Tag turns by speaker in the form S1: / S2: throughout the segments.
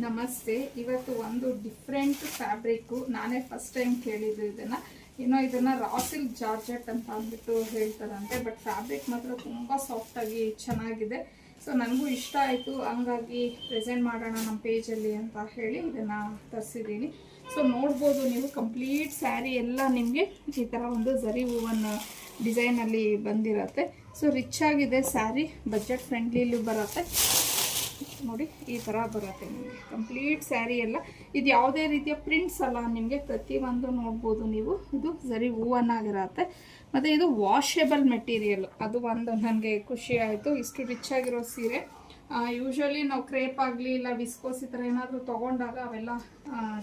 S1: ನಮಸ್ತೆ. ಇವತ್ತು ಒಂದು ಡಿಫ್ರೆಂಟ್ ಫ್ಯಾಬ್ರಿಕ್ ನಾನೇ ಫಸ್ಟ್ ಟೈಮ್ ಕೇಳಿದ್ದು. ಇದನ್ನ ರಾ ಸಿಲ್ಕ್ ಜಾರ್ಜೆಟ್ ಅಂತ ಅಂದ್ಬಿಟ್ಟು ಹೇಳ್ತಾರಂತೆ. ಬಟ್ ಫ್ಯಾಬ್ರಿಕ್ ಮಾತ್ರ ತುಂಬ ಸಾಫ್ಟಾಗಿ ಚೆನ್ನಾಗಿದೆ. ಸೊ ನನಗೂ ಇಷ್ಟ ಆಯಿತು, ಹಂಗಾಗಿ ಪ್ರೆಸೆಂಟ್ ಮಾಡೋಣ ನಮ್ಮ ಪೇಜಲ್ಲಿ ಅಂತ ಹೇಳಿ ಇದನ್ನು ತರಿಸಿದ್ದೀನಿ. ಸೊ ನೋಡ್ಬೋದು ನೀವು, ಕಂಪ್ಲೀಟ್ ಸ್ಯಾರಿ ಎಲ್ಲ ನಿಮಗೆ ಈ ಥರ ಒಂದು ಝರಿ ಹೂವನ್ ಡಿಸೈನಲ್ಲಿ ಬಂದಿರತ್ತೆ. ಸೊ ರಿಚ್ ಆಗಿದೆ ಸ್ಯಾರಿ, ಬಜೆಟ್ ಫ್ರೆಂಡ್ಲಿಲೂ ಬರುತ್ತೆ. ನೋಡಿ ಈ ಥರ ಬರುತ್ತೆ ನಿಮಗೆ ಕಂಪ್ಲೀಟ್ ಸ್ಯಾರಿ ಎಲ್ಲ. ಇದು ಯಾವುದೇ ರೀತಿಯ ಪ್ರಿಂಟ್ಸ್ ಅಲ್ಲ, ನಿಮಗೆ ಪ್ರತಿಯೊಂದು ನೋಡ್ಬೋದು ನೀವು. ಇದು ಝರಿ ಹೂವನ್ನಾಗಿರತ್ತೆ. ಮತ್ತು ಇದು ವಾಷೇಬಲ್ ಮೆಟೀರಿಯಲ್, ಅದು ಒಂದು ನನಗೆ ಖುಷಿ ಆಯಿತು. ಇಷ್ಟು ರಿಚ್ ಆಗಿರೋ ಸೀರೆ ಯೂಶ್ವಲಿ ನಾವು ಕ್ರೇಪ್ ಆಗಲಿ ಇಲ್ಲ ವಿಸ್ಕೋಸ್ ಈ ಥರ ಏನಾದರೂ ತೊಗೊಂಡಾಗ ಅವೆಲ್ಲ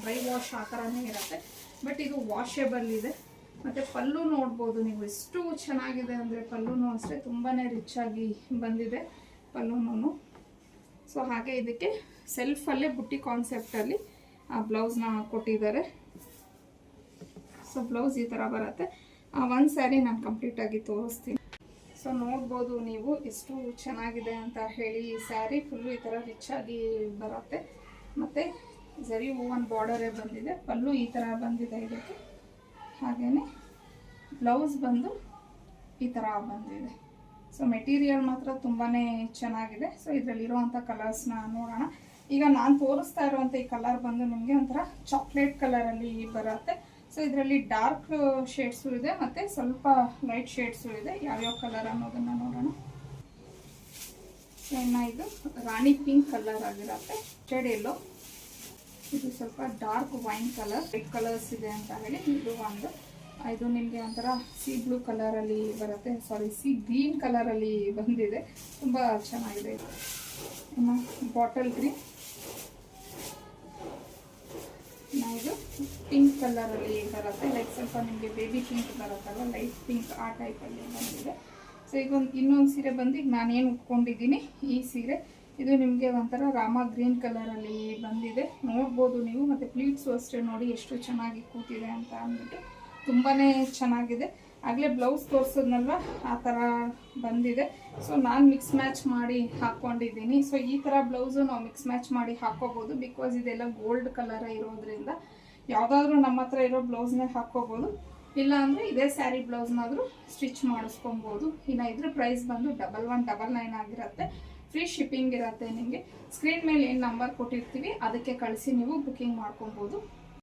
S1: ಡ್ರೈ ವಾಶ್ ಆ ಥರನೇ ಇರುತ್ತೆ. ಬಟ್ ಇದು ವಾಷೇಬಲ್ ಇದೆ. ಮತ್ತು ಪಲ್ಲು ನೋಡ್ಬೋದು ನೀವು, ಎಷ್ಟು ಚೆನ್ನಾಗಿದೆ ಅಂದರೆ ಪಲ್ಲುನೂ ಅಷ್ಟೇ ತುಂಬಾ ರಿಚ್ ಆಗಿ ಬಂದಿದೆ ಪಲ್ಲುನೂ. ಸೊ ಹಾಗೆ ಇದಕ್ಕೆ ಸೆಲ್ಫಲ್ಲೇ ಬುಟ್ಟಿ ಕಾನ್ಸೆಪ್ಟಲ್ಲಿ ಆ ಬ್ಲೌಸ್ನ ಕೊಟ್ಟಿದ್ದಾರೆ. ಸೊ ಬ್ಲೌಸ್ ಈ ಥರ ಬರುತ್ತೆ. ಒಂದು ಸ್ಯಾರಿ ನಾನು ಕಂಪ್ಲೀಟಾಗಿ ತೋರಿಸ್ತೀನಿ. ಸೊ ನೋಡ್ಬೋದು ನೀವು ಎಷ್ಟು ಚೆನ್ನಾಗಿದೆ ಅಂತ ಹೇಳಿ. ಈ ಸ್ಯಾರಿ ಫುಲ್ಲು ಈ ಥರ ರಿಚ್ ಆಗಿ ಬರುತ್ತೆ. ಮತ್ತು ಝರಿ ಹೂವನ್ ಬಾರ್ಡರೇ ಬಂದಿದೆ, ಪಲ್ಲು ಈ ಥರ ಬಂದಿದೆ ಇದಕ್ಕೆ. ಹಾಗೆಯೇ ಬ್ಲೌಸ್ ಬಂದು ಈ ಥರ ಬಂದಿದೆ. ಸೊ ಮೆಟೀರಿಯಲ್ ಮಾತ್ರ ತುಂಬಾ ಚೆನ್ನಾಗಿದೆ. ಸೊ ಇದರಲ್ಲಿರುವಂಥ ಕಲರ್ಸ್ನ ನೋಡೋಣ. ಈಗ ನಾನು ತೋರಿಸ್ತಾ ಇರುವಂಥ ಈ ಕಲರ್ ಬಂದು ನಿಮಗೆ ಒಂಥರ ಚಾಕ್ಲೇಟ್ ಕಲರಲ್ಲಿ ಬರುತ್ತೆ. ಸೊ ಇದರಲ್ಲಿ ಡಾರ್ಕ್ ಶೇಡ್ಸು ಇದೆ ಮತ್ತು ಸ್ವಲ್ಪ ಲೈಟ್ ಶೇಡ್ಸು ಇದೆ. ಯಾವ್ಯಾವ ಕಲರ್ ಅನ್ನೋದನ್ನು ನೋಡೋಣ. ಸೊ ಇನ್ನು ಇದು ರಾಣಿ ಪಿಂಕ್ ಕಲರ್ ಆಗಿರುತ್ತೆ, ಶೇಡ್ ಎಲ್ಲೋ. ಇದು ಸ್ವಲ್ಪ dark wine colour, red colours ಇದೆ ಅಂತ ಹೇಳಿ ಇದು ಒಂದು. ಇದು ನಿಮಗೆ ಒಂಥರ ಸಿ ಬ್ಲೂ ಕಲರಲ್ಲಿ ಬರುತ್ತೆ, ಸಾರಿ ಸಿ ಗ್ರೀನ್ ಕಲರಲ್ಲಿ ಬಂದಿದೆ, ತುಂಬ ಚೆನ್ನಾಗಿದೆ ಇದು. ಇನ್ನು ಬಾಟಲ್ ಗ್ರೀನ್, ಇದು ಪಿಂಕ್ ಕಲರಲ್ಲಿ ಬರುತ್ತೆ. ಲೈಕ್ ಸ್ವಲ್ಪ ನಿಮಗೆ ಬೇಬಿ ಪಿಂಕ್ ಬರುತ್ತಲ್ಲ, ಲೈಟ್ ಪಿಂಕ್ ಆ ಟೈಪಲ್ಲಿ ಬಂದಿದೆ. ಸೊ ಈಗ ಇನ್ನೊಂದು ಸೀರೆ ಬಂದು ಈಗ ನಾನೇನು ಉಟ್ಕೊಂಡಿದ್ದೀನಿ ಈ ಸೀರೆ, ಇದು ನಿಮಗೆ ಒಂಥರ ರಾಮ ಗ್ರೀನ್ ಕಲರಲ್ಲಿ ಬಂದಿದೆ. ನೋಡ್ಬೋದು ನೀವು. ಮತ್ತು ಪ್ಲೀಟ್ಸು ಅಷ್ಟೇ ನೋಡಿ ಎಷ್ಟು ಚೆನ್ನಾಗಿ ಕೂತಿದೆ ಅಂತ ಅಂದ್ಬಿಟ್ಟು, ತುಂಬಾ ಚೆನ್ನಾಗಿದೆ. ಆಗಲೇ ಬ್ಲೌಸ್ ತೋರಿಸೋದ್ನಲ್ವ ಆ ಥರ ಬಂದಿದೆ. ಸೊ ನಾನು ಮಿಕ್ಸ್ ಮ್ಯಾಚ್ ಮಾಡಿ ಹಾಕ್ಕೊಂಡಿದ್ದೀನಿ. ಸೊ ಈ ಥರ ಬ್ಲೌಸು ನಾವು ಮಿಕ್ಸ್ ಮ್ಯಾಚ್ ಮಾಡಿ ಹಾಕ್ಕೋಬೋದು, ಬಿಕಾಸ್ ಇದೆಲ್ಲ ಗೋಲ್ಡ್ ಕಲರೇ ಇರೋದ್ರಿಂದ. ಯಾವುದಾದ್ರೂ ನಮ್ಮ ಹತ್ರ ಇರೋ ಬ್ಲೌಸ್ನೇ ಹಾಕ್ಕೋಬೋದು, ಇಲ್ಲ ಅಂದರೆ ಇದೇ ಸ್ಯಾರಿ ಬ್ಲೌಸ್ನಾದರೂ ಸ್ಟಿಚ್ ಮಾಡಿಸ್ಕೊಬೋದು. ಇನ್ನು ಇದ್ರ ಪ್ರೈಸ್ ಬಂದು 1199 ಆಗಿರುತ್ತೆ. ಫ್ರೀ ಶಿಪ್ಪಿಂಗ್ ಇರುತ್ತೆ ನಿಮಗೆ. ಸ್ಕ್ರೀನ್ ಮೇಲೆ ಏನು ನಂಬರ್ ಕೊಟ್ಟಿರ್ತೀವಿ ಅದಕ್ಕೆ ಕಳಿಸಿ ನೀವು ಬುಕ್ಕಿಂಗ್ ಮಾಡ್ಕೊಬೋದು.